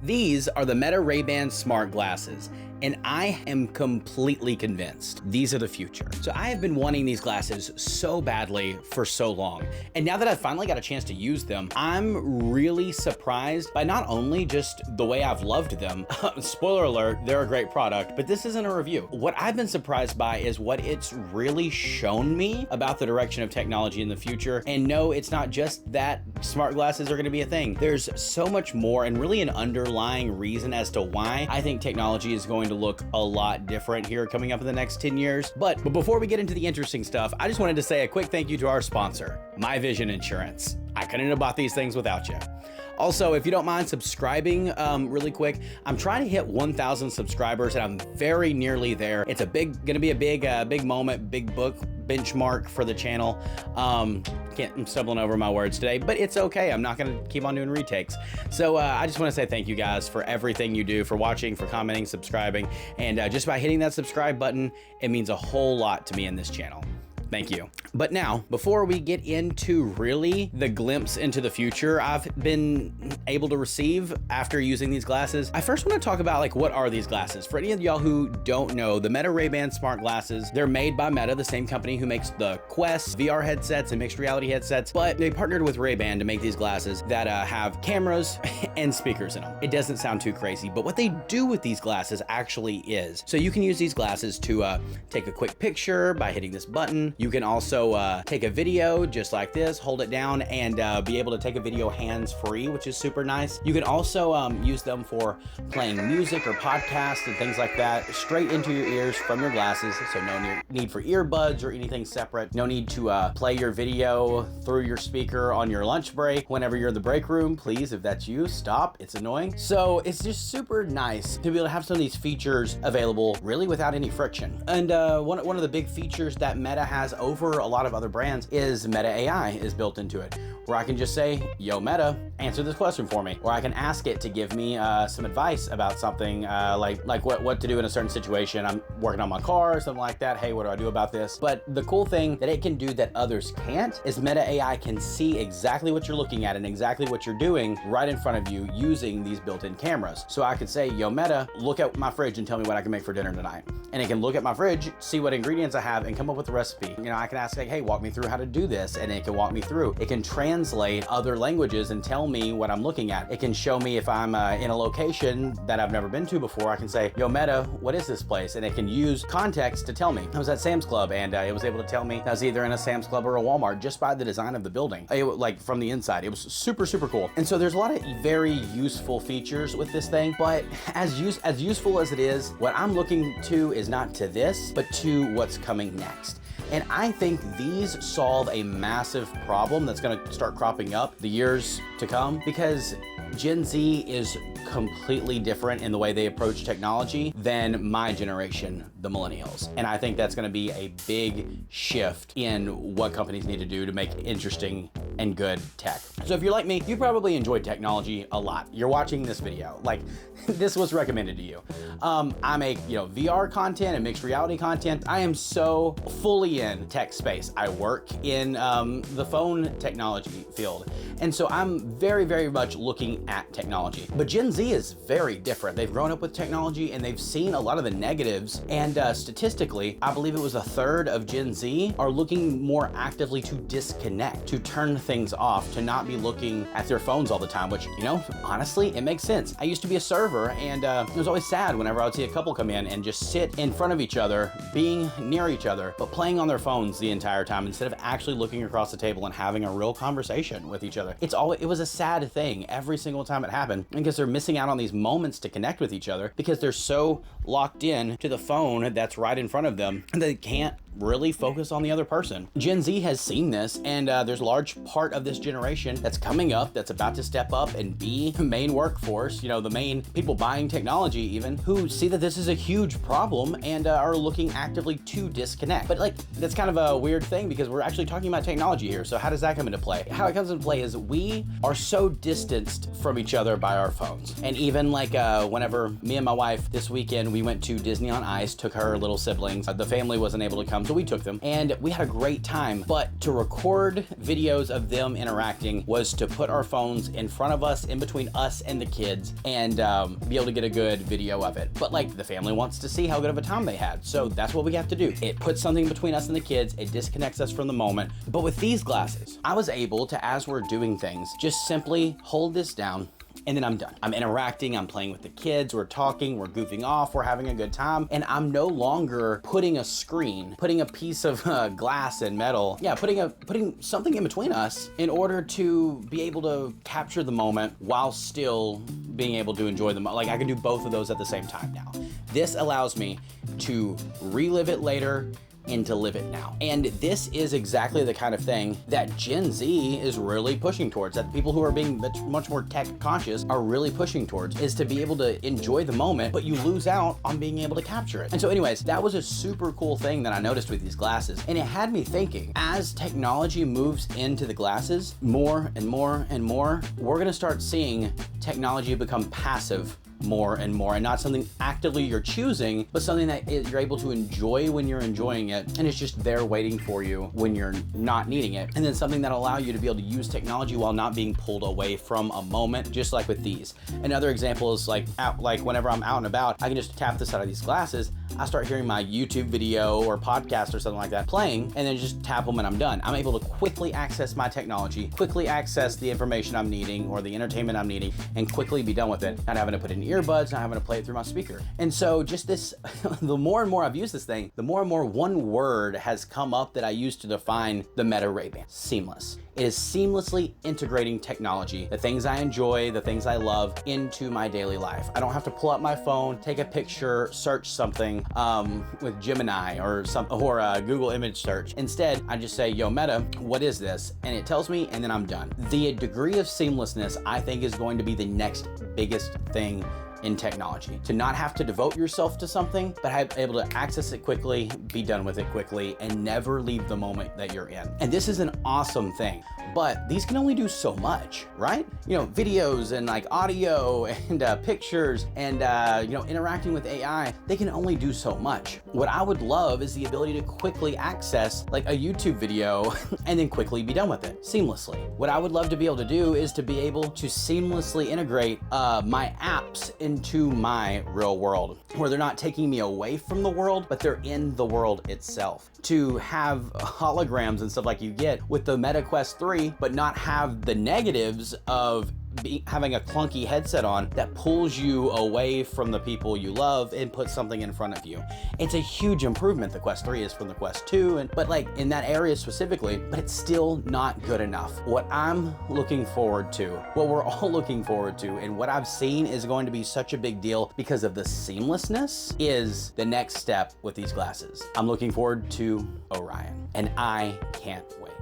These are the Meta RayBan smart glasses, and I am completely convinced these are the future. So I have been wanting these glasses so badly for so long, and now that I've finally got a chance to use them, I'm really surprised by not only just the way I've loved them, spoiler alert, they're a great product, but this isn't a review. What I've been surprised by is what it's really shown me about the direction of technology in the future. And no, it's not just that smart glasses are gonna be a thing. There's so much more, and really an underlying reason as to why I think technology is going to look a lot different here coming up in the next 10 years. But before we get into the interesting stuff, I just wanted to say a quick thank you to our sponsor, My Vision Insurance. I couldn't have bought these things without you. Also, if you don't mind subscribing really quick, I'm trying to hit 1,000 subscribers and I'm very nearly there. It's gonna be a big moment, big book benchmark for the channel. I'm stumbling over my words today, but it's okay. I'm not gonna keep on doing retakes. So I just wanna say thank you guys for everything you do, for watching, for commenting, subscribing, and just by hitting that subscribe button, it means a whole lot to me in this channel. Thank you. But now, before we get into really the glimpse into the future I've been able to receive after using these glasses, I first want to talk about what are these glasses? For any of y'all who don't know, the Meta RayBan smart glasses, they're made by Meta, the same company who makes the Quest VR headsets and mixed reality headsets, but they partnered with RayBan to make these glasses that have cameras and speakers in them. It doesn't sound too crazy, but what they do with these glasses actually is, so you can use these glasses to take a quick picture by hitting this button. You can also take a video just like this, hold it down, and be able to take a video hands-free, which is super nice. You can also use them for playing music or podcasts and things like that straight into your ears from your glasses, so no need for earbuds or anything separate. No need to play your video through your speaker on your lunch break. Whenever you're in the break room, please, if that's you, stop. It's annoying. So it's just super nice to be able to have some of these features available really without any friction. And one of the big features that Meta has over a lot of other brands is Meta AI is built into it, where I can just say, yo Meta, answer this question for me. Or I can ask it to give me some advice about something like what to do in a certain situation. I'm working on my car or something like that. Hey, what do I do about this? But the cool thing that it can do that others can't is Meta AI can see exactly what you're looking at and exactly what you're doing right in front of you using these built-in cameras. So I could say, yo Meta, look at my fridge and tell me what I can make for dinner tonight. And it can look at my fridge, see what ingredients I have, and come up with a recipe. You know, I can ask hey, walk me through how to do this, and it can walk me through. It can translate other languages and tell me what I'm looking at. It can show me if I'm in a location that I've never been to before. I can say, yo Meta, what is this place? And it can use context to tell me. I was at Sam's Club, and it was able to tell me I was either in a Sam's Club or a Walmart just by the design of the building, like from the inside. It was super cool. And so there's a lot of very useful features with this thing, but as useful as it is, what I'm looking to is not to this, but to what's coming next. And I think these solve a massive problem that's gonna start cropping up the years to come, because Gen Z is completely different in the way they approach technology than my generation, the millennials. And I think that's gonna be a big shift in what companies need to do to make interesting and good tech. So if you're like me, you probably enjoyed technology a lot. You're watching this video, this was recommended to you. I make VR content and mixed reality content. I am so fully in tech space. I work in the phone technology field. And so I'm very much looking at technology. But Gen Z is very different. They've grown up with technology and they've seen a lot of the negatives. And statistically, I believe it was a third of Gen Z are looking more actively to disconnect, to turn things off, to not be looking at their phones all the time, which, honestly, it makes sense. I used to be a server, and it was always sad whenever I would see a couple come in and just sit in front of each other, being near each other, but playing on their phones the entire time instead of actually looking across the table and having a real conversation with each other. It was a sad thing every single time it happened, because they're missing out on these moments to connect with each other because they're so locked in to the phone that's right in front of them and they can't really focus on the other person. Gen Z has seen this, and there's a large part of this generation that's coming up, that's about to step up and be the main workforce, the main people buying technology even, who see that this is a huge problem and are looking actively to disconnect. But that's kind of a weird thing because we're actually talking about technology here. So how does that come into play? How it comes into play is we are so distanced from each other by our phones. And even whenever me and my wife this weekend, we went to Disney on Ice, took her little siblings. The family wasn't able to come, So we took them and we had a great time. But to record videos of them interacting was to put our phones in front of us, in between us and the kids, and be able to get a good video of it. But like, the family wants to see how good of a time they had. So that's what we have to do. It puts something between us and the kids. It disconnects us from the moment. But with these glasses, I was able to, as we're doing things, just simply hold this down, and then I'm done. I'm interacting, I'm playing with the kids, we're talking, we're goofing off, we're having a good time, and I'm no longer putting a screen, putting a piece of glass and metal, putting something in between us in order to be able to capture the moment while still being able to enjoy the moment. Like, I can do both of those at the same time now. This allows me to relive it later and to live it now. And this is exactly the kind of thing that Gen Z is really pushing towards, that people who are being much more tech conscious are really pushing towards, is to be able to enjoy the moment, but you lose out on being able to capture it. And so anyways, that was a super cool thing that I noticed with these glasses. And it had me thinking, as technology moves into the glasses more and more and more, we're gonna start seeing technology become passive more and more, and not something actively you're choosing, but something that you're able to enjoy when you're enjoying it, and it's just there waiting for you when you're not needing it. And then something that'll allow you to be able to use technology while not being pulled away from a moment, just like with these. Another example is like whenever I'm out and about, I can just tap this out of these glasses, I start hearing my YouTube video or podcast or something like that playing, and then just tap them and I'm done. I'm able to quickly access my technology, quickly access the information I'm needing or the entertainment I'm needing, and quickly be done with it, not having to put in earbuds, not having to play it through my speaker. And so just this, the more and more I've used this thing, the more and more one word has come up that I use to define the Meta RayBan: seamless. It is seamlessly integrating technology, the things I enjoy, the things I love, into my daily life. I don't have to pull out my phone, take a picture, search something with Gemini or Google image search. Instead, I just say, yo, Meta, what is this? And it tells me, and then I'm done. The degree of seamlessness, I think, is going to be the next biggest thing in technology. To not have to devote yourself to something, but be able to access it quickly, be done with it quickly, and never leave the moment that you're in. And this is an awesome thing, but these can only do so much, right? You know, videos and like audio and pictures and interacting with AI, they can only do so much. What I would love is the ability to quickly access like a YouTube video and then quickly be done with it seamlessly. What I would love to be able to do is to be able to seamlessly integrate my apps into my real world, where they're not taking me away from the world, but they're in the world itself. To have holograms and stuff like you get with the Meta Quest 3, but not have the negatives of having a clunky headset on that pulls you away from the people you love and puts something in front of you. It's a huge improvement. The Quest 3 is from the Quest 2, but like in that area specifically, but it's still not good enough. What I'm looking forward to, what we're all looking forward to, and what I've seen is going to be such a big deal because of the seamlessness, is the next step with these glasses. I'm looking forward to Orion, and I can't wait.